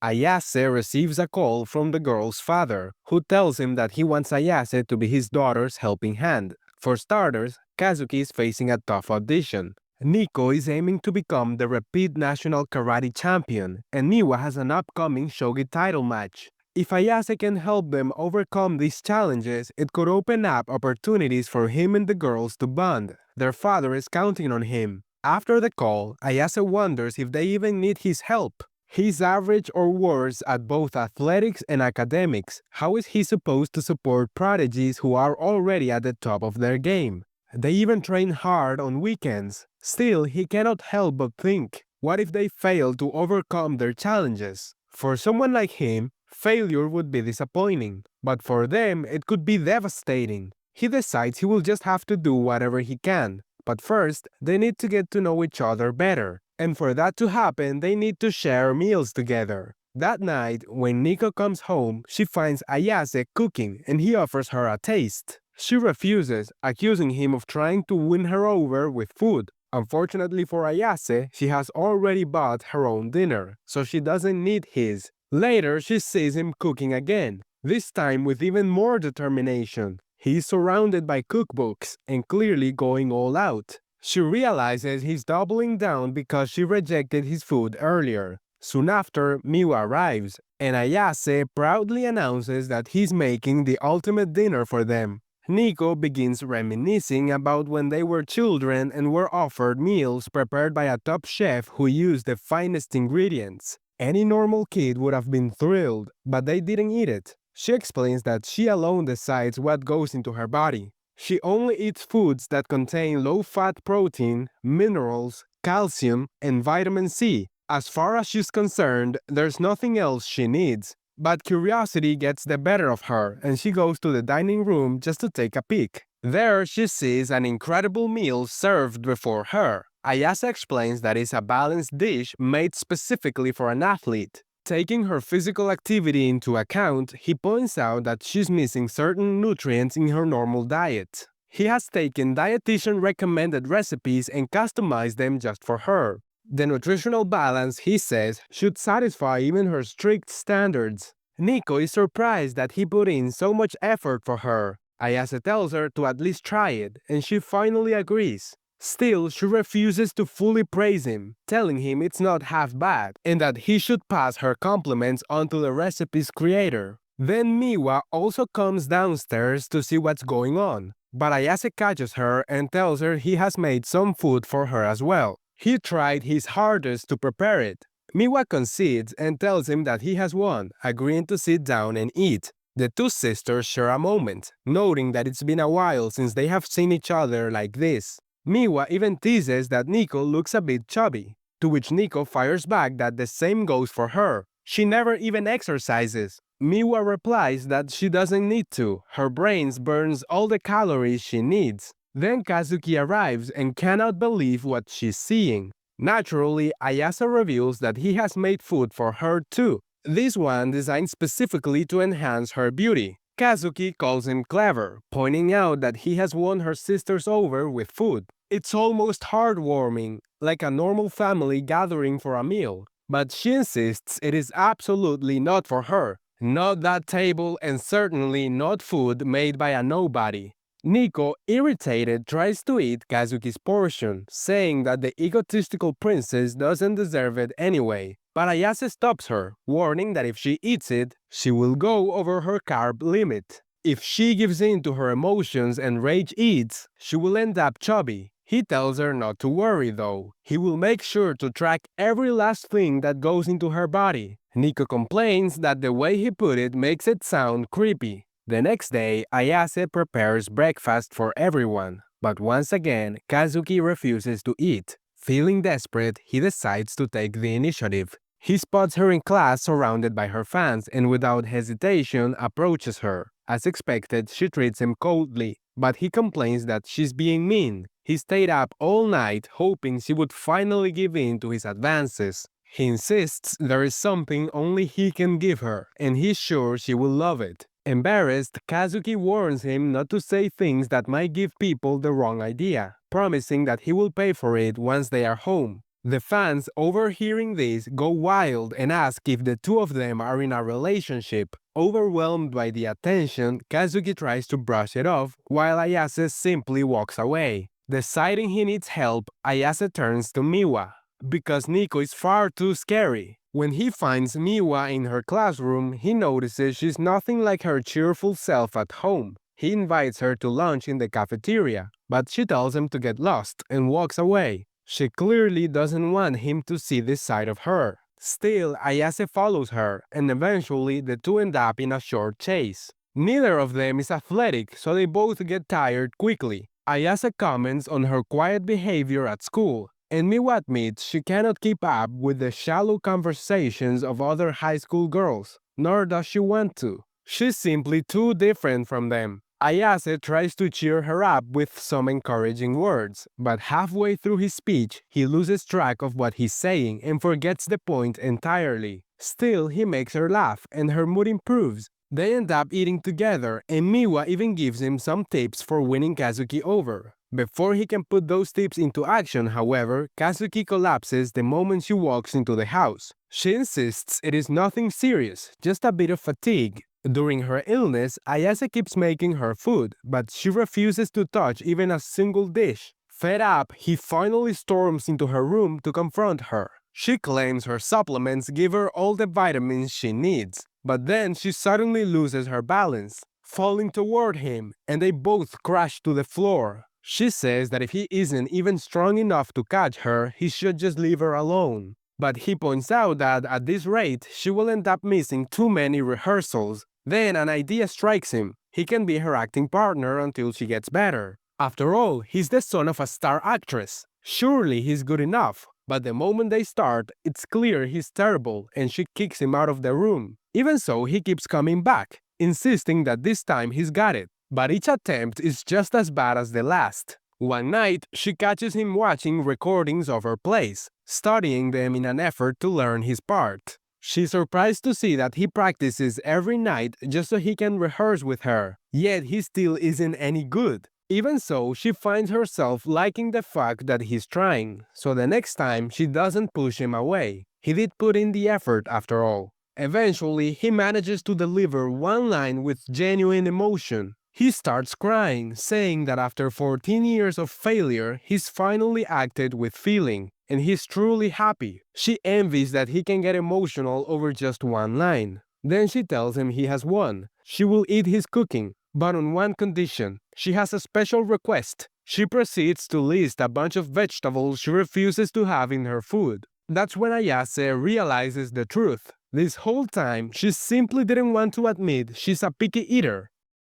Ayase receives a call from the girl's father, who tells him that he wants Ayase to be his daughter's helping hand. For starters, Kazuki is facing a tough audition. Nico is aiming to become the repeat national karate champion, and Miwa has an upcoming shogi title match. If Ayase can help them overcome these challenges, it could open up opportunities for him and the girls to bond. Their father is counting on him. After the call, Ayase wonders if they even need his help. He's average or worse at both athletics and academics. How is he supposed to support prodigies who are already at the top of their game? They even train hard on weekends. Still, he cannot help but think, what if they fail to overcome their challenges? For someone like him, failure would be disappointing, but for them, it could be devastating. He decides he will just have to do whatever he can. But first, they need to get to know each other better. And for that to happen, they need to share meals together. That night, when Nico comes home, she finds Ayase cooking and he offers her a taste. She refuses, accusing him of trying to win her over with food. Unfortunately for Ayase, she has already bought her own dinner, so she doesn't need his. Later, she sees him cooking again, this time with even more determination. He is surrounded by cookbooks and clearly going all out. She realizes he's doubling down because she rejected his food earlier. Soon after, Miwa arrives, and Ayase proudly announces that he's making the ultimate dinner for them. Nico begins reminiscing about when they were children and were offered meals prepared by a top chef who used the finest ingredients. Any normal kid would have been thrilled, but they didn't eat it. She explains that she alone decides what goes into her body. She only eats foods that contain low-fat protein, minerals, calcium, and vitamin C. As far as she's concerned, there's nothing else she needs. But curiosity gets the better of her, and she goes to the dining room just to take a peek. There, she sees an incredible meal served before her. Ayase explains that it's a balanced dish made specifically for an athlete. Taking her physical activity into account, he points out that she's missing certain nutrients in her normal diet. He has taken dietitian-recommended recipes and customized them just for her. The nutritional balance, he says, should satisfy even her strict standards. Nico is surprised that he put in so much effort for her. Ayase tells her to at least try it, and she finally agrees. Still, she refuses to fully praise him, telling him it's not half bad, and that he should pass her compliments on to the recipe's creator. Then Miwa also comes downstairs to see what's going on, but Ayase catches her and tells her he has made some food for her as well. He tried his hardest to prepare it. Miwa concedes and tells him that he has won, agreeing to sit down and eat. The two sisters share a moment, noting that it's been a while since they have seen each other like this. Miwa even teases that Nico looks a bit chubby, to which Nico fires back that the same goes for her. She never even exercises. Miwa replies that she doesn't need to. Her brain burns all the calories she needs. Then Kazuki arrives and cannot believe what she's seeing. Naturally, Ayase reveals that he has made food for her too. This one designed specifically to enhance her beauty. Kazuki calls him clever, pointing out that he has won her sisters over with food. It's almost heartwarming, like a normal family gathering for a meal. But she insists it is absolutely not for her. Not that table and certainly not food made by a nobody. Nico, irritated, tries to eat Kazuki's portion, saying that the egotistical princess doesn't deserve it anyway. But Ayase stops her, warning that if she eats it, she will go over her carb limit. If she gives in to her emotions and rage eats, she will end up chubby. He tells her not to worry though. He will make sure to track every last thing that goes into her body. Nico complains that the way he put it makes it sound creepy. The next day, Ayase prepares breakfast for everyone, but once again, Kazuki refuses to eat. Feeling desperate, he decides to take the initiative. He spots her in class surrounded by her fans and without hesitation approaches her. As expected, she treats him coldly, but he complains that she's being mean. He stayed up all night hoping she would finally give in to his advances. He insists there is something only he can give her, and he's sure she will love it. Embarrassed, Kazuki warns him not to say things that might give people the wrong idea, promising that he will pay for it once they are home. The fans, overhearing this, go wild and ask if the two of them are in a relationship. Overwhelmed by the attention, Kazuki tries to brush it off, while Ayase simply walks away. Deciding he needs help, Ayase turns to Miwa, because Nico is far too scary. When he finds Miwa in her classroom, he notices she's nothing like her cheerful self at home. He invites her to lunch in the cafeteria, but she tells him to get lost and walks away. She clearly doesn't want him to see this side of her. Still, Ayase follows her, and eventually the two end up in a short chase. Neither of them is athletic, so they both get tired quickly. Ayase comments on her quiet behavior at school, and Miwa admits she cannot keep up with the shallow conversations of other high school girls, nor does she want to. She's simply too different from them. Ayase tries to cheer her up with some encouraging words, but halfway through his speech, he loses track of what he's saying and forgets the point entirely. Still, he makes her laugh, and her mood improves. They end up eating together, and Miwa even gives him some tips for winning Kazuki over. Before he can put those tips into action, however, Kazuki collapses the moment she walks into the house. She insists it is nothing serious, just a bit of fatigue. During her illness, Ayase keeps making her food, but she refuses to touch even a single dish. Fed up, he finally storms into her room to confront her. She claims her supplements give her all the vitamins she needs, but then she suddenly loses her balance, falling toward him, and they both crash to the floor. She says that if he isn't even strong enough to catch her, he should just leave her alone. But he points out that at this rate, she will end up missing too many rehearsals. Then an idea strikes him. He can be her acting partner until she gets better. After all, he's the son of a star actress. Surely he's good enough. But the moment they start, it's clear he's terrible and she kicks him out of the room. Even so, he keeps coming back, insisting that this time he's got it. But each attempt is just as bad as the last. One night, she catches him watching recordings of her plays, studying them in an effort to learn his part. She's surprised to see that he practices every night just so he can rehearse with her, yet he still isn't any good. Even so, she finds herself liking the fact that he's trying, so the next time she doesn't push him away. He did put in the effort after all. Eventually, he manages to deliver one line with genuine emotion. He starts crying, saying that after 14 years of failure, he's finally acted with feeling, and he's truly happy. She envies that he can get emotional over just one line. Then she tells him he has won. She will eat his cooking, but on one condition. She has a special request. She proceeds to list a bunch of vegetables she refuses to have in her food. That's when Ayase realizes the truth. This whole time, she simply didn't want to admit she's a picky eater.